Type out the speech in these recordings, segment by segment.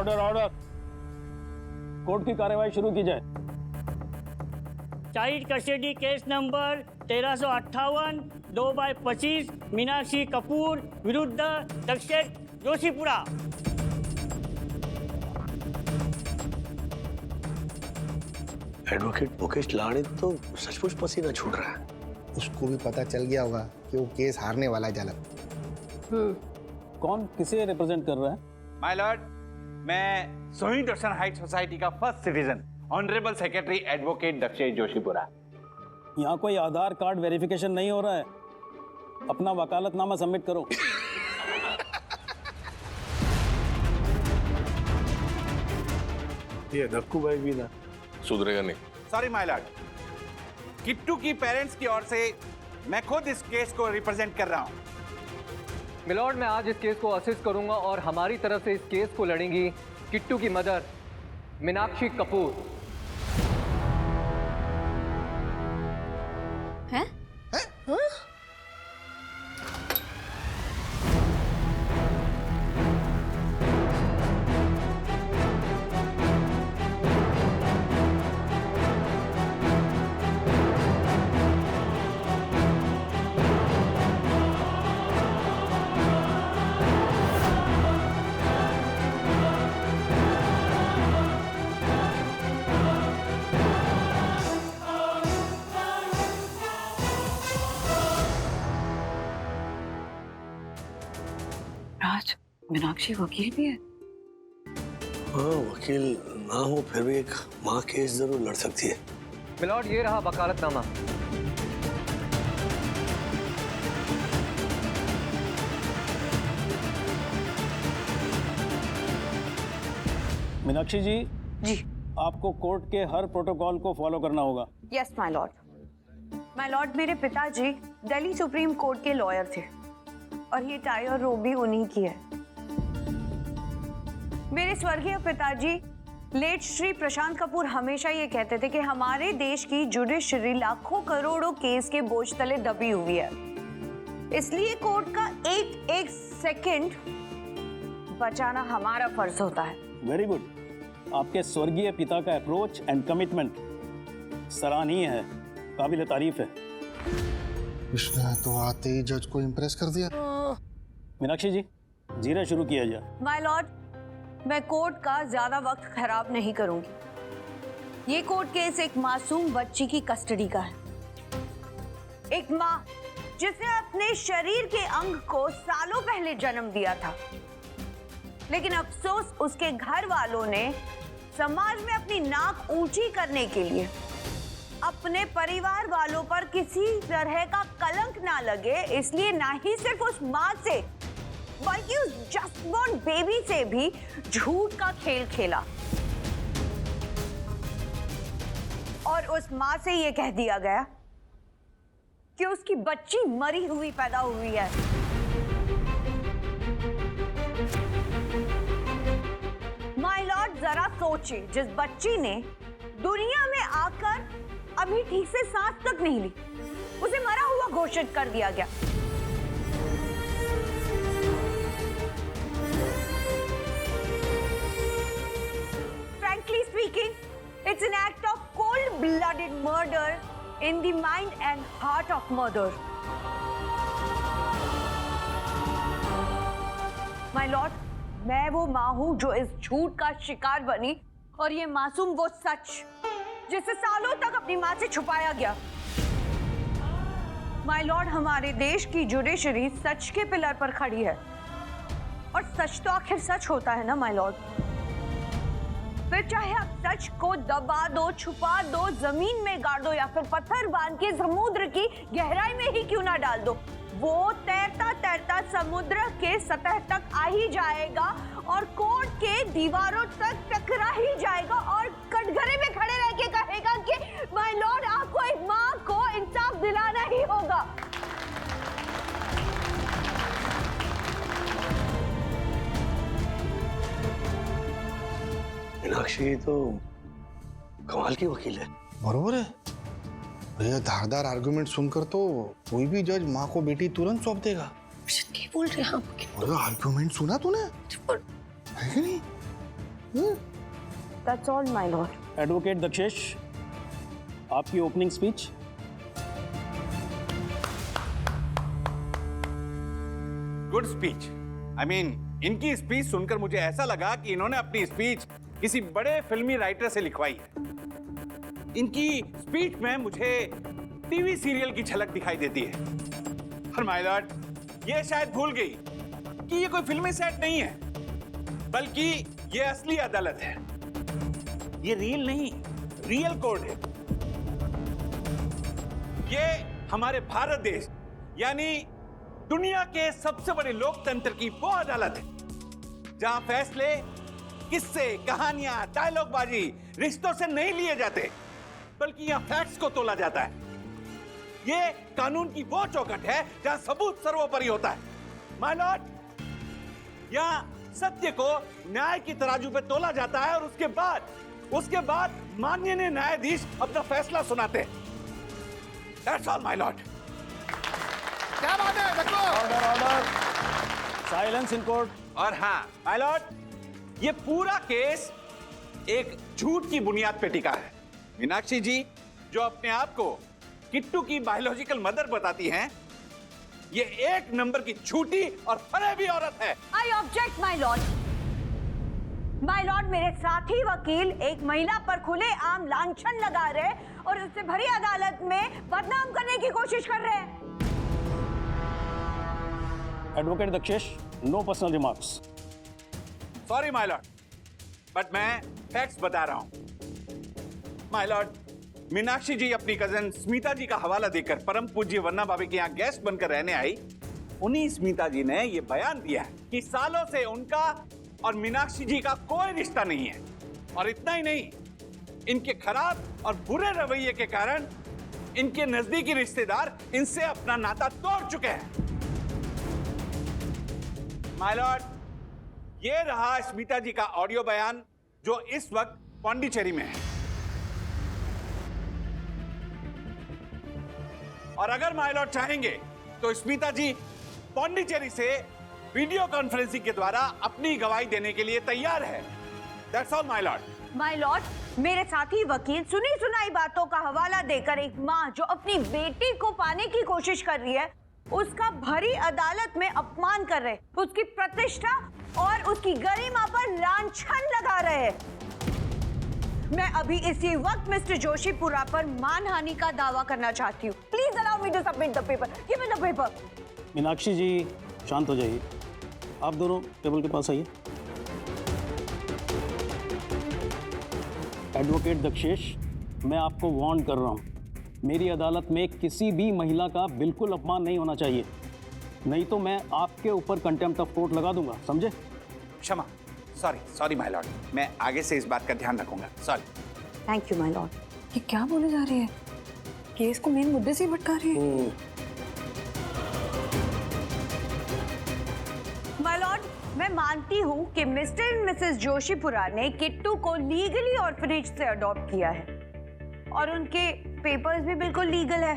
Order order. Court की कार्यवाही शुरू की जाए। Child custody case number 1358 2/25 Meenakshi Kapoor विरुद्ध दक्षेश जोशीपुरा। एडवोकेट मुकेश लाड़े तो सचमुच पसीना छूट रहा है। उसको भी पता चल गया होगा कि वो केस हारने वाला है जलक। कौन किसे रिप्रेजेंट कर रहा है? माय लॉर्ड, मैं सोहिन रोशन हाइट सोसाइटी का first citizen honourable secretary advocate Dakshesh Joshipura. यहाँ कोई आधार कार्ड वेरिफिकेशन नहीं हो रहा है। अपना वकालतनामा सबमिट करो। ये धक्कू भाई भी ना सुधरेगा नहीं। सॉरी माय लॉर्ड, किट्टू की पेरेंट्स की ओर से मैं खुद इस केस को रिप्रेजेंट कर रहा हूँ। मिलॉर्ड, मैं आज इस केस को असिस्ट करूंगा और हमारी तरफ से इस केस को लड़ेंगी किट्टू की मदर मीनाक्षी कपूर। हैं? राज, मीनाक्षी वकील भी है। हाँ, वकील ना हो फिर भी एक माँ केस जरूर लड़ सकती है। मिलॉर्ड, ये रहा वकालतनामा। मीनाक्षी जी, जी। आपको कोर्ट के हर प्रोटोकॉल को फॉलो करना होगा। Yes my Lord. My Lord, मेरे पिताजी दिल्ली सुप्रीम कोर्ट के लॉयर थे और ये टाई और रोब भी उन्हीं की है। मेरे स्वर्गीय पिताजी लेट श्री प्रशांत कपूर हमेशा ये कहते थे कि हमारे देश की जुडिशरी लाखों करोड़ों केस के बोझ तले दबी हुई है, इसलिए कोर्ट का एक एक सेकंड बचाना हमारा फर्ज होता है। Very good. आपके स्वर्गीय पिता का अप्रोच एंड कमिटमेंट सराहनीय है, काबिल तारीफ है। इसने तो आते ही जज को इम्प्रेस कर दिया। मीनाक्षी जी, जीरा शुरू किया जाए। माय लॉर्ड, मैं कोर्ट का ज्यादा वक्त खराब नहीं करूंगी। ये कोर्ट केस एक मासूम बच्ची की कस्टडी का है। एक माँ जिसने अपने शरीर के अंग को सालों पहले जन्म दिया था, लेकिन अफसोस उसके घर वालों ने समाज में अपनी नाक ऊंची करने के लिए अपने परिवार वालों पर किसी तरह का कलंक ना लगे, इसलिए ना ही सिर्फ उस माँ से बल्कि उस जस्ट बॉर्न बेबी से भी झूठ का खेल खेला और उस माँ से यह कह दिया गया कि उसकी बच्ची मरी हुई पैदा हुई है। माय लॉर्ड, जरा सोचिए, जिस बच्ची ने दुनिया में आकर अभी ठीक से सांस तक नहीं ली, उसे मरा हुआ घोषित कर दिया गया। Frankly speaking, it's an act of cold-blooded murder in the mind and heart of mother. My lord, मैं वो माँ हूँ जो इस झूठ का शिकार बनी और ये मासूम वो सच जिसे सालों तक अपनी माँ से छुपाया गया। माय लॉर्ड, हमारे देश की जुडिशरी सच के पिलर पर खड़ी है और सच तो आखिर सच होता है ना माय लॉर्ड। फिर चाहे आप सच को दबा दो, छुपा दो, जमीन में गाड़ दो या फिर पत्थर बांध के समुद्र की गहराई में ही क्यों ना डाल दो, वो तैरता तैरता समुद्र के सतह तक आ ही जाएगा और कोर्ट के दीवारों तक टकरा ही जाएगा और कटघरे में खड़े रह के कहेगा कि माय लॉर्ड, आपको एक माँ को इंसाफ दिलाना ही होगा। मीनाक्षी तो कमाल की वकील है। बरोबर है। ये धारदार आर्गुमेंट सुनकर तो कोई भी जज माँ को बेटी तुरंत सौंप देगा। क्या बोल रहे हैं आप? आर्गुमेंट सुना तूने? है कि नहीं? That's all, my lord. Advocate Dakshesh, आपकी opening speech. Good speech. I mean इनकी स्पीच सुनकर मुझे ऐसा लगा कि इन्होंने अपनी स्पीच किसी बड़े फिल्मी राइटर से लिखवाई है। इनकी स्पीच में मुझे टीवी सीरियल की झलक दिखाई देती है। और माय लॉर्ड, ये शायद भूल गई कि ये कोई फिल्मी सेट नहीं है, बल्कि ये असली अदालत है। ये रील नहीं, रियल कोर्ट है। ये हमारे भारत देश यानी दुनिया के सबसे बड़े लोकतंत्र की वो अदालत है जहां फैसले किस्से, कहानियां, डायलॉगबाजी, रिश्तों से नहीं लिए जाते, बल्कि यहां फैक्ट्स को तोला जाता है। ये कानून की वो चौखट है जहां सबूत सर्वोपरि होता है। माय लॉर्ड, यहां सत्य को न्याय की तराजू पे तोला जाता है और उसके बाद माननीय न्यायाधीश अपना फैसला सुनाते हैं। That's all, my lord. क्या बात है देखो। Order, silence in court. और हाँ माय लॉर्ड, ये पूरा केस एक झूठ की बुनियाद पे टिका है। मीनाक्षी जी जो अपने आप को किट्टू की बायोलॉजिकल मदर बताती हैं, ये एक नंबर की झूठी और फरेबी औरत है। I object, my lord. My lord, मेरे साथी वकील एक महिला पर खुले आम लांछन लगा रहे और उससे भरी अदालत में बदनाम करने की कोशिश कर रहे हैं। Advocate Dakshesh, no personal remarks. Sorry my lord, but मैं फैक्ट्स बता रहा हूं। माय लॉर्ड, मीनाक्षी जी अपनी कजन स्मिता जी का हवाला देकर परम पूज्य वन्ना बाबी के यहाँ गेस्ट बनकर रहने आई। उन्हीं स्मिता जी ने यह बयान दिया है कि सालों से उनका और मीनाक्षी जी का कोई रिश्ता नहीं है। और इतना ही नहीं, इनके खराब और बुरे रवैये के कारण इनके नजदीकी रिश्तेदार इनसे अपना नाता तोड़ चुके हैं। माय लॉर्ड, ये रहा स्मिता जी का ऑडियो बयान जो इस वक्त पौंडीचेरी में है। और अगर माय लॉर्ड चाहेंगे तो स्मिता जी पौंडीचेरी से वीडियो कॉन्फ्रेंसिंग के द्वारा अपनी गवाही देने के लिए तैयार है। That's all, my lord. My Lord, मेरे साथी वकील सुनी सुनाई बातों का हवाला देकर एक माँ जो अपनी बेटी को पाने की कोशिश कर रही है, उसका भरी अदालत में अपमान कर रहे, उसकी प्रतिष्ठा और उसकी गरिमा पर लांछन लगा रहे हैं। मैं अभी इसी वक्त मिस्टर जोशीपुरा पर मानहानि का दावा करना चाहती हूँ। Please allow me to submit the paper. Give me the paper. Meenakshi ji शांत हो जाइए, आप दोनों टेबल के पास आइए। एडवोकेट दक्षेश, मैं आपको वार्न कर रहा हूँ, मेरी अदालत में किसी भी महिला का बिल्कुल अपमान नहीं होना चाहिए, नहीं तो मैं आपके ऊपर कंटेम्प्ट ऑफ कोर्ट लगा दूंगा, समझे? क्षमा, सॉरी माय लॉर्ड, मैं आगे से इस बात का ध्यान रखूंगा। Sorry. Thank you my Lord. ये क्या बोले जा रही है? केस को मेन मुद्दे से ही भटका रही है। माय लॉर्ड, मैं मानती हूँ कि मिस्टर एंड मिसेस जोशीपुरा ने किट्टू को लीगली ऑर्फनेज से अडॉप्ट किया है और उनके पेपर्स भी बिल्कुल लीगल है।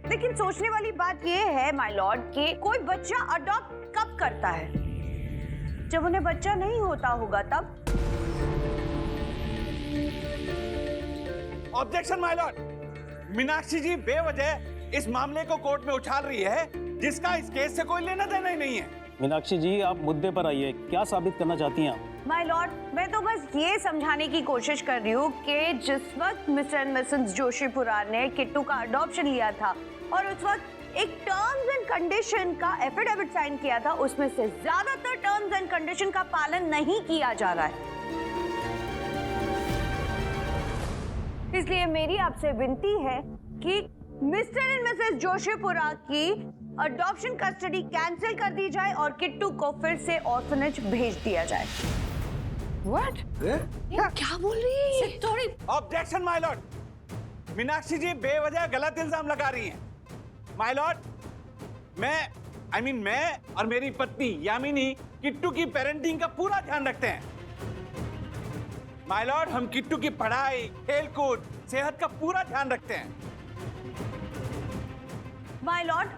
लेकिन सोचने वाली बात यह है माय लॉर्ड कि कोई बच्चा अडॉप्ट कब करता है? जब उन्हें बच्चा नहीं होता होगा तब। ऑब्जेक्शन माय लॉर्ड, मीनाक्षी जी बेवजह इस मामले को कोर्ट में उछाल रही है जिसका इस केस से कोई लेना देना ही नहीं है। मीनाक्षी जी, आप मुद्दे पर आइए, क्या साबित करना चाहती हैं आप? माय लॉर्ड, मैं तो बस ये समझाने की कोशिश कर रही हूँ कि जिस वक्त मिस्टर एंड मिसेस जोशीपुरा ने किट्टू का अडॉप्शन लिया था और उस वक्त एक टर्म्स एंड कंडीशन का एफिडेविट साइन किया था, उसमें से ज्यादातर टर्म्स एंड कंडीशन का पालन नहीं किया जा रहा है। इसलिए मेरी आपसे विनती है कि मिस्टर एंड मिसेस जोशीपुरा की अडॉप्शन कस्टडी कैंसिल कर दी जाए और किट्टू को फिर से ऑर्फनेज भेज दिया जाए। What? क्या बोल रही है ये? थोड़ी ऑब्जेक्शन माय लॉर्ड, मीनाक्षी जी बेवजह गलत इल्जाम लगा रही हैं। माय लॉर्ड, मैं और मेरी पत्नी यामिनी किट्टू की पेरेंटिंग का पूरा ध्यान रखते हैं। माय लॉर्ड, हम किट्टू की पढ़ाई, खेलकूद, सेहत का पूरा ध्यान रखते हैं। माय लॉर्ड,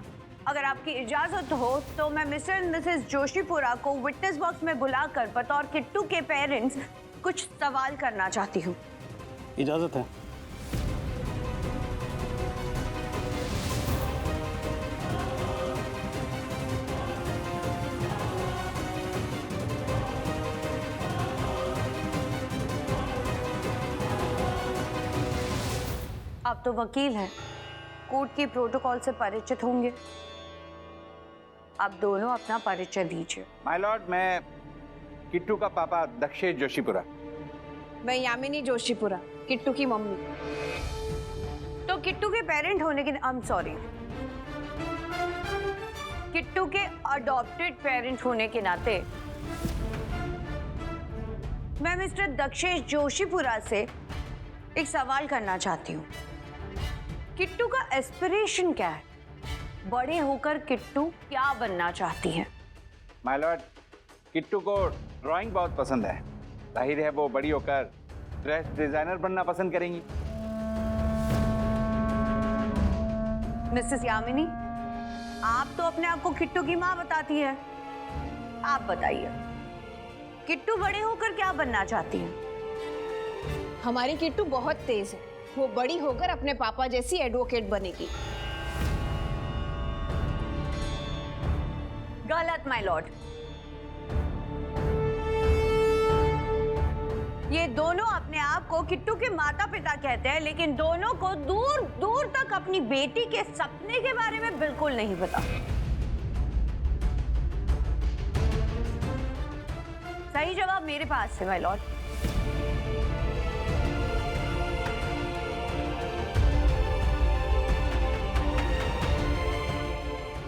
अगर आपकी इजाजत हो तो मैं मिस्टर एंड मिसेस जोशीपुरा को विटनेस बॉक्स में बुलाकर बतौर किट्टू के पेरेंट्स कुछ सवाल करना चाहती हूँ। इजाज़त है। आप तो वकील हैं, कोर्ट के प्रोटोकॉल से परिचित होंगे। आप दोनों अपना परिचय दीजिए। माय लॉर्ड, मैं किट्टू का पापा दक्षेश जोशीपुरा। मैं यामिनी जोशीपुरा, किट्टू की मम्मी। तो किट्टू के पेरेंट होने के सॉरी, किट्टू के अडॉप्टेड पेरेंट होने के नाते मैं मिस्टर दक्षेश जोशीपुरा से एक सवाल करना चाहती हूँ। किट्टू का एस्पिरेशन क्या है? बड़े होकर किट्टू क्या बनना चाहती है? माय लॉर्ड, किट्टू को ड्राइंग बहुत पसंद है। जाहिर है वो बड़ी होकर ड्रेस डिजाइनर बनना पसंद करेंगी। मिसेस यामिनी, आप तो अपने आप को किट्टू की माँ बताती है। आप बताइए, किट्टू बड़े होकर क्या बनना चाहती है? हमारी किट्टू बहुत तेज है, वो बड़ी होकर अपने पापा जैसी एडवोकेट बनेगी। गलत माय लॉर्ड। ये दोनों अपने आप को किट्टू के माता पिता कहते हैं, लेकिन दोनों को दूर दूर तक अपनी बेटी के सपने के बारे में बिल्कुल नहीं पता। सही जवाब मेरे पास है माय लॉर्ड।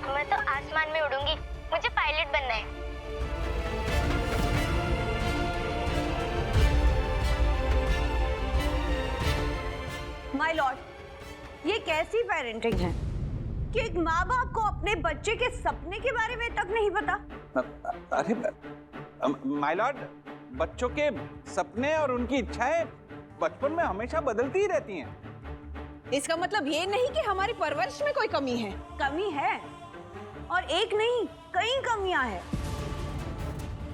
मैं तो आसमान में उड़ूंगी, मुझे पायलट बनना है। माय लॉर्ड, ये कैसी पेरेंटिंग है कि एक माँ बाप को अपने बच्चे के सपने के बारे में तक नहीं पता? अरे माय लॉर्ड, बच्चों के सपने और उनकी इच्छाएं बचपन में हमेशा बदलती ही रहती हैं। इसका मतलब ये नहीं कि हमारी परवरिश में कोई कमी है। कमी है, और एक नहीं कई कमियां हैं।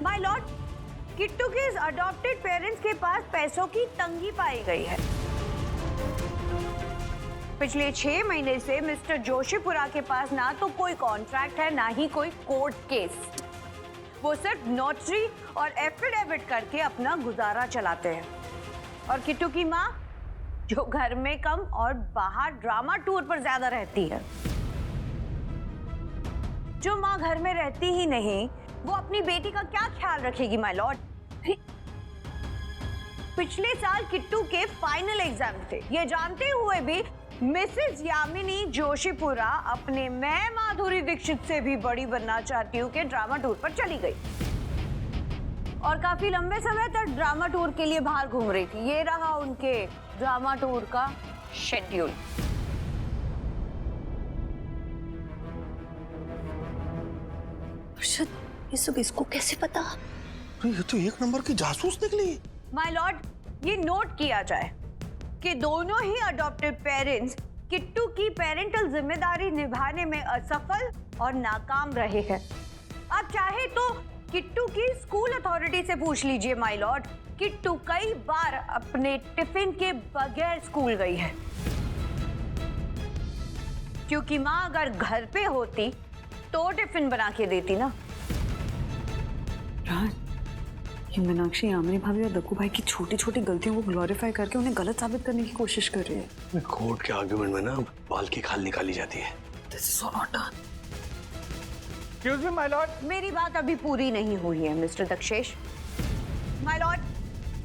माय लॉर्ड, किट्टू के इस अडॉप्टेड पेरेंट्स के पास पैसों की तंगी पाई गई है। पिछले 6 महीने से मिस्टर जोशीपुरा के पास ना तो कोई कॉन्ट्रैक्ट है, ना ही कोई कोर्ट केस। वो सिर्फ नोटरी और एफिडेविट करके अपना गुजारा चलाते हैं। और किट्टू की माँ, जो घर में कम और बाहर ड्रामा टूर पर ज्यादा रहती है। जो माँ घर में रहती ही नहीं, वो अपनी बेटी का क्या ख्याल रखेगी माय लॉर्ड? पिछले साल किट्टू के फाइनल एग्जाम थे, ये जानते हुए भी मिसेस यामिनी जोशीपुरा अपने मैं माधुरी दीक्षित से भी बड़ी बनना चाहती हूँ के ड्रामा टूर पर चली गई और काफी लंबे समय तक ड्रामा टूर के लिए बाहर घूम रही थी। ये रहा उनके ड्रामा टूर का शेड्यूल। अर्शद, ये सब इसको कैसे पता? ये तो एक नंबर की जासूस निकली। माय लॉर्ड, ये नोट किया जाए कि दोनों ही अडॉप्टेड पेरेंट्स किट्टू की पेरेंटल जिम्मेदारी निभाने में असफल और नाकाम रहे हैं। आप चाहे तो किट्टू की स्कूल अथॉरिटी से पूछ लीजिए माय लॉर्ड। किट्टू कई बार अपने टिफिन के बगैर स्कूल गई है, क्योंकि माँ अगर घर पे होती तो टिफिन बना के देती ना। राज, ये मीनाक्षी, यामिनी भाभी और दक्कू भाई की छोटी छोटी गलतियों को ग्लोरीफाई करके उन्हें गलत साबित करने की कोशिश कर रही है। कोर्ट के आर्गुमेंट में ना बाल की खाल निकाली जाती है। This is so not done. Excuse me my Lord. मेरी बात अभी पूरी नहीं हुई है mister Dakshesh. My Lord,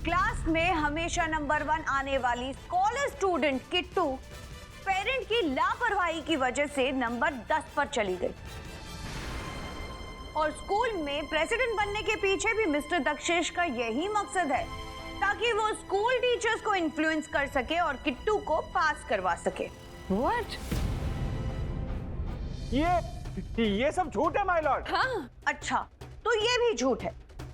class में हमेशा नंबर 1 आने वाली स्कॉलर स्टूडेंट किट्टू पेरेंट की लापरवाही की वजह से नंबर 10 पर चली गई और स्कूल में प्रेसिडेंट बनने के पीछे भी मिस्टर दक्षेश का यही मकसद है, ताकि वो स्कूल टीचर्स को इन्फ्लुएंस कर सके और किट्टू को पास करवा सके। What? ये सब झूठ है माय लॉर्ड। हाँ, अच्छा, तो ये भी झूठ है।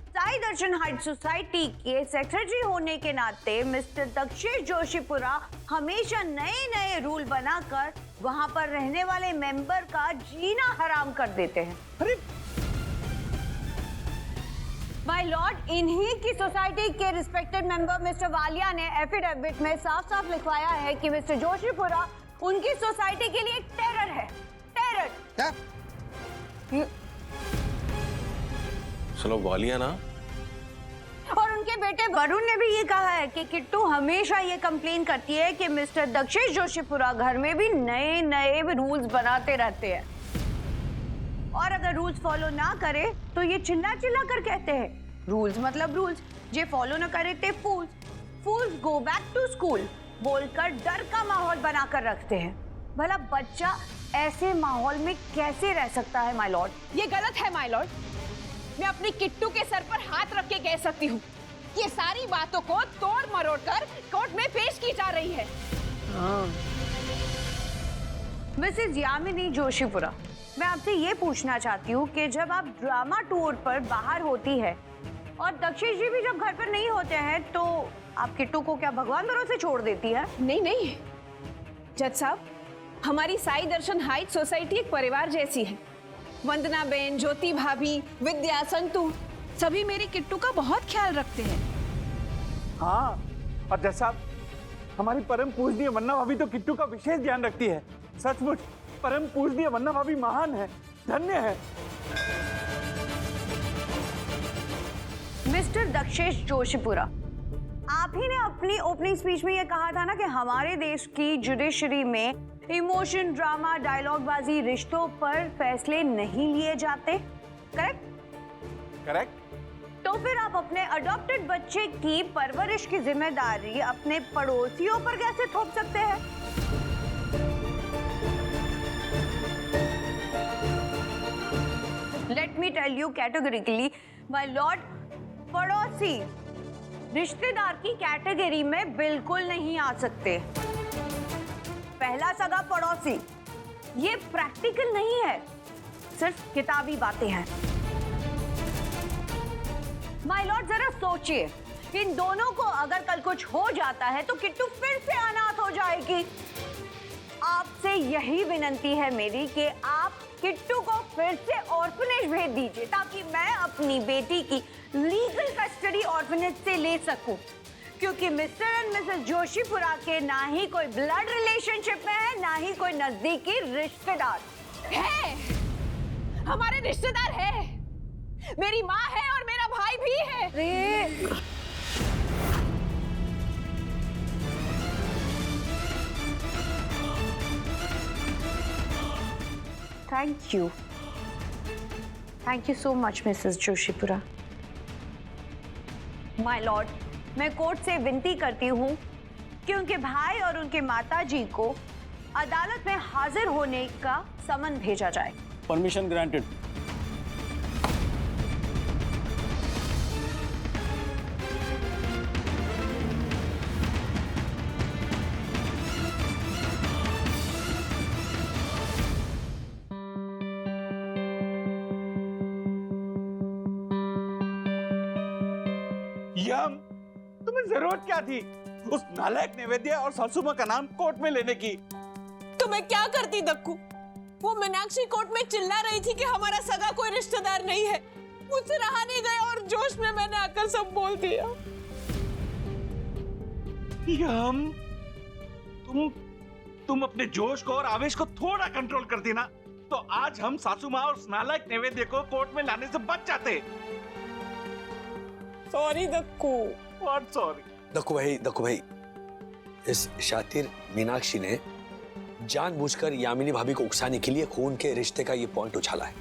साई दर्शन हाइट सोसाइटी के सेक्रेटरी होने के नाते मिस्टर दक्षेश जोशीपुरा हमेशा नए नए रूल बनाकर वहां पर रहने वाले मेंबर का जीना हराम कर देते हैं। अरे माय लॉर्ड, इन्हीं की सोसाइटी के रिस्पेक्टेड मेंबर मिस्टर वालिया ने एफिडेविट में साफ साफ लिखवाया है कि मिस्टर जोशीपुरा उनकी सोसाइटी के लिए एक टेरर है। टेरर। क्या? चलो वालिया ना। और उनके बेटे वरुण ने भी ये कहा है कि किट्टू हमेशा ये कंप्लेन करती है कि मिस्टर दक्षेश जोशीपुरा घर में भी नए नए रूल्स बनाते रहते हैं, और अगर रूल्स फॉलो ना करे तो ये चिल्ला चिल्ला कर कहते हैं रूल्स मतलब रूल्स, जे फॉलो ना करे ते फूल्स, फूल्स गो बैक टू स्कूल बोलकर डर का माहौल बनाकर रखते हैं। भला बच्चा ऐसे माहौल में कैसे रह सकता है माय लॉर्ड? ये गलत है माय लॉर्ड। मैं अपनी किट्टू के सर पर हाथ रख के कह सकती हूँ, ये सारी बातों को तोड़ मरोड़ कर कोर्ट में पेश की जा रही है। मिसेस यामिनी जोशीपुरा, मैं आपसे ये पूछना चाहती हूँ कि जब आप ड्रामा टूर पर बाहर होती है और दक्षेश जी भी जब घर पर नहीं होते हैं तो आप किट्टू को क्या भगवान भरोसे छोड़ देती है? नहीं नहीं जज साहब, हमारी साई दर्शन हाइट सोसाइटी एक परिवार जैसी है। वंदना बेन, ज्योति भाभी, विद्या, संतू सभी मेरी किट्टू का बहुत ख्याल रखते हैं। हाँ, और जज साहब, हमारी परम पूजनीय वन्ना भाभी तो किट्टू का विशेष ध्यान रखती है। सचमुच परम पूजनीय वन्ना भाभी महान है, धन्य है। मिस्टर दक्षेश जोशीपुरा, आप ही ने अपनी ओपनिंग स्पीच में ये कहा था ना कि हमारे देश की जुडिशरी में इमोशन, ड्रामा, डायलॉगबाजी, रिश्तों पर फैसले नहीं लिए जाते, करेक्ट? करेक्ट। तो फिर आप अपने अडॉप्टेड बच्चे की परवरिश की जिम्मेदारी अपने पड़ोसियों पर कैसे थोप सकते हैं? Let me tell you categorically my lord, पड़ोसी रिश्तेदार की कैटेगरी में बिल्कुल नहीं आ सकते। पहला सगा पड़ोसी ये प्रैक्टिकल नहीं है, सिर्फ किताबी बातें हैं। माय लॉर्ड, जरा सोचिए, इन दोनों को अगर कल कुछ हो जाता है तो किट्टू फिर से अनाथ हो जाएगी। आपसे यही विनंती है मेरी कि आप किट्टू को फिर से ऑर्फनेज भेज दीजिए ताकि मैं अपनी बेटी की लीगल कस्टडी ऑर्फनेज से ले सकूं, क्योंकि मिस्टर एंड मिसेस जोशीपुरा के ना ही कोई ब्लड रिलेशनशिप में है, ना ही कोई नजदीकी रिश्तेदार है। हमारे रिश्तेदार है, मेरी माँ है और मेरा भाई भी है। Thank you so much Mrs Joshipura. My Lord, मैं कोर्ट से विनती करती हूँ कि उनके भाई और उनके माताजी को अदालत में हाजिर होने का समन भेजा जाए। Permission granted. तुम्हें जरूरत क्या थी उस नालायक नैवेद्य और सासुमा का नाम कोर्ट में लेने की? तो मैं क्या करती दक्कू? वो मीनाक्षी कोर्ट में चिल्ला रही थी कि हमारा सगा कोई रिश्तेदार नहीं है। मुझसे रहा नहीं गया और जोश में मैंने आकर सब बोल दिया। तुम अपने जोश को और आवेश को थोड़ा कंट्रोल करती ना तो आज हम सासुमा और उस नालायक नैवेद्य को कोर्ट में लाने से बच जाते। Sorry Dakku. What sorry? Dakku भाई, इस शातिर मीनाक्षी ने जानबूझकर यामिनी भाभी को उकसाने के लिए खून के रिश्ते का ये पॉइंट उछाला है।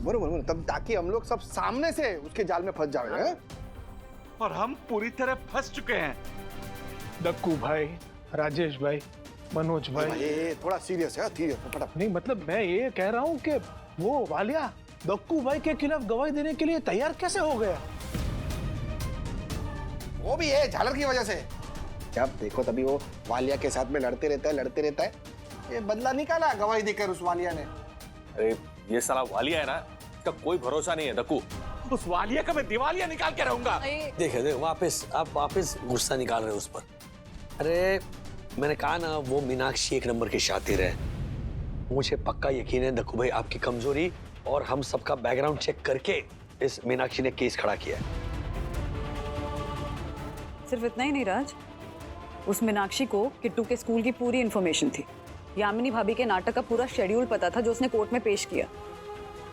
बरोबर, तब ताकि हम लोग सब सामने से उसके जाल में फंस जाए हैं? और हम पूरी तरह फंस चुके हैं। दक्कू भाई, राजेश भाई, मनोज भाई, ये थोड़ा सीरियस है, फटाफट। नहीं मतलब मैं ये कह रहा हूँ कि वो वालिया दक्कू भाई के खिलाफ गवाही देने के लिए तैयार कैसे हो गया? वो भी है झालर की वजह से। जब देखो तभी वो वालिया के साथ में लड़ते रहता है। ये बदला निकाला गवाही देकर उस वालिया ने। अरे ये साला वालिया है ना, इसका कोई भरोसा नहीं है दक्कू। उस वालिया का मैं दिवालिया निकाल के रहूंगा। देखिए आप वापस गुस्सा निकाल रहे हो उस पर। अरे मैंने कहा ना, वो मीनाक्षी एक नंबर की शातिर है। मुझे पक्का यकीन है दक्कू भाई, आपकी कमजोरी और हम सबका बैकग्राउंड चेक करके इस मीनाक्षी ने केस खड़ा किया है। सिर्फ इतना ही नहीं राज, उस मीनाक्षी को किट्टू के स्कूल की पूरी इन्फॉर्मेशन थी। यामिनी भाभी के नाटक का पूरा शेड्यूल पता था जो उसने कोर्ट में पेश किया।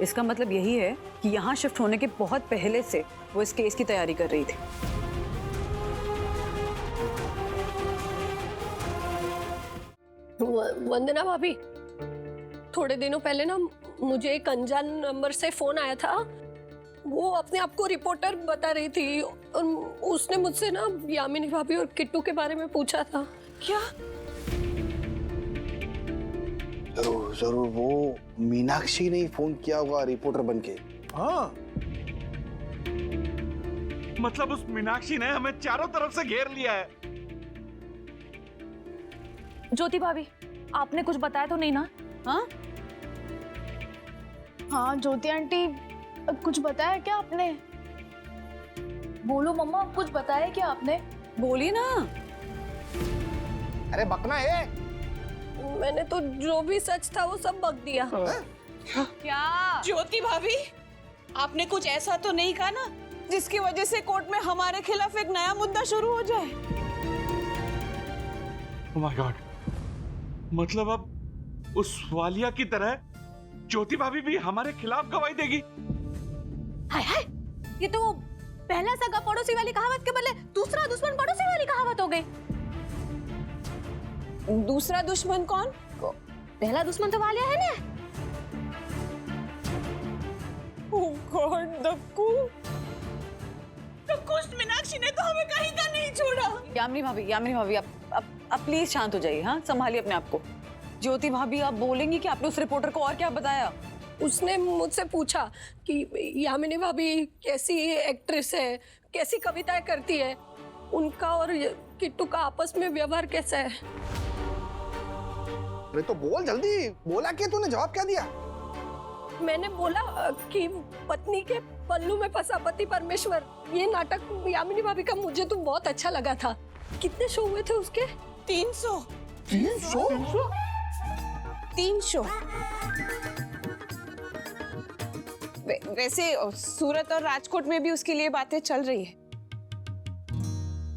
इसका मतलब यही है कि यहाँ शिफ्ट होने के बहुत पहले से वो इस केस की तैयारी कर रही थी। वंदना भाभी, थोड़े दिनों पहले ना मुझे एक अनजान नंबर से फोन आया था। वो अपने आप को रिपोर्टर बता रही थी और उसने मुझसे ना यामिनी भाभी और किट्टू के बारे में पूछा था। क्या? जरूर जरूर वो मीनाक्षी ने ही फोन किया होगा रिपोर्टर बनके। हाँ, मतलब उस मीनाक्षी ने हमें चारों तरफ से घेर लिया है। ज्योति भाभी, आपने कुछ बताया तो नहीं ना? हाँ हाँ ज्योति आंटी, कुछ बताया क्या आपने? बोलो मम्मा, कुछ बताया क्या आपने? बोली ना। अरे बकना है। मैंने तो जो भी सच था वो सब बक दिया। क्या ज्योति भाभी, आपने कुछ ऐसा तो नहीं कहा ना जिसकी वजह से कोर्ट में हमारे खिलाफ एक नया मुद्दा शुरू हो जाए? Oh my God, मतलब अब उस वालिया की तरह ज्योति भाभी भी हमारे खिलाफ गवाही देगी? हाय हाय, ये तो पहला सगा पड़ोसी वाली कहावत के बदले दूसरा दुश्मन पड़ोसी वाली कहावत हो गई। दूसरा दुश्मन कौन? पहला दुश्मन तो वालिया है ना। ओह गॉड, दक्कू, उस मीनाक्षी ने तो हमें कहीं का नहीं छोड़ा। यामिनी भाभी, आप प्लीज शांत हो जाइए। हाँ, संभालिए अपने आप को। ज्योति भाभी, आप बोलेंगी कि आपने उस रिपोर्टर को और क्या बताया? उसने मुझसे पूछा कि यामिनी भाभी कैसी एक्ट्रेस है, कैसी कविताएं करती है, उनका और किट्टू का आपस में व्यवहार कैसा है। अरे तो बोल जल्दी, बोला क्या तूने? जवाब क्या दिया? मैंने बोला कि पत्नी के पल्लू में फंसा पति परमेश्वर, ये नाटक यामिनी भाभी का मुझे तो बहुत अच्छा लगा था। कितने शो हुए थे उसके? 300। 300। वैसे सूरत और राजकोट में भी उसके लिए बातें चल रही है।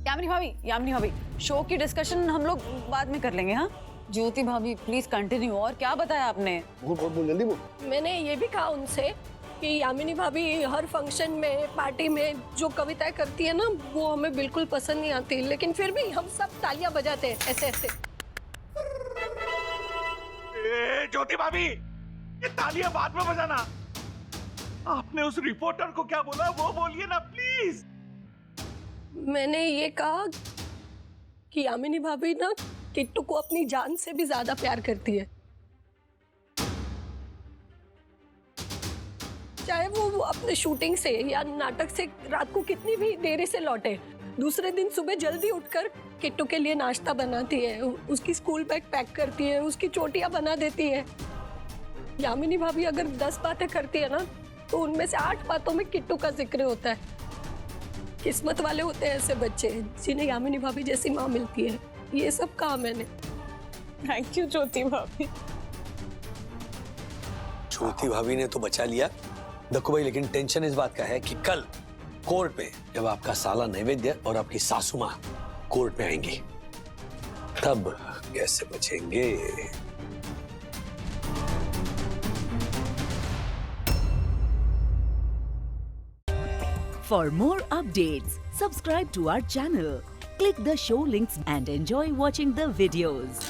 यामिनी भाभी, शो की डिस्कशन हम लोग बाद में कर लेंगे। हाँ, ज्योति भाभी प्लीज कंटिन्यू। और क्या बताया आपने? बोल जल्दी बोल। मैंने ये भी कहा उनसे कि यामिनी भाभी हर फंक्शन में, पार्टी में जो कविताएं करती है ना, वो हमें बिल्कुल पसंद नहीं आती, लेकिन फिर भी हम सब तालियां बजाते हैं ऐसे ऐसे। ज्योति भाभी, ये तालियां बाद में बजाना। आपने उस रिपोर्टर को क्या बोला वो बोलिए ना प्लीज। मैंने ये कहा कि यामिनी भाभी ना किट्टू को अपनी जान से भी ज्यादा प्यार करती है। चाहे वो अपने शूटिंग से या नाटक से रात को कितनी भी देरी से लौटे, दूसरे दिन सुबह जल्दी उठकर किट्टू के लिए नाश्ता बनाती है, उसकी स्कूल बैग पैक करती है, उसकी चोटियां बना देती है। यामिनी भाभी अगर 10 बातें करती है ना, तो उनमें से 8 बातों में किट्टू का जिक्र होता है। किस्मत वाले होते हैं ऐसे बच्चे जिन्हें यामिनी भाभी जैसी माँ मिलती है। ये सब कहा मैंने। थैंक यू ज्योति भाभी। ज्योति भाभी ने तो बचा लिया दक्कू भाई, लेकिन टेंशन इस बात का है कि कल कोर्ट में जब आपका साला नैवेद्य और आपकी सासू माँ कोर्ट में आएंगी, तब कैसे बचेंगे? For more updates, subscribe to our channel, click the show links and enjoy watching the videos.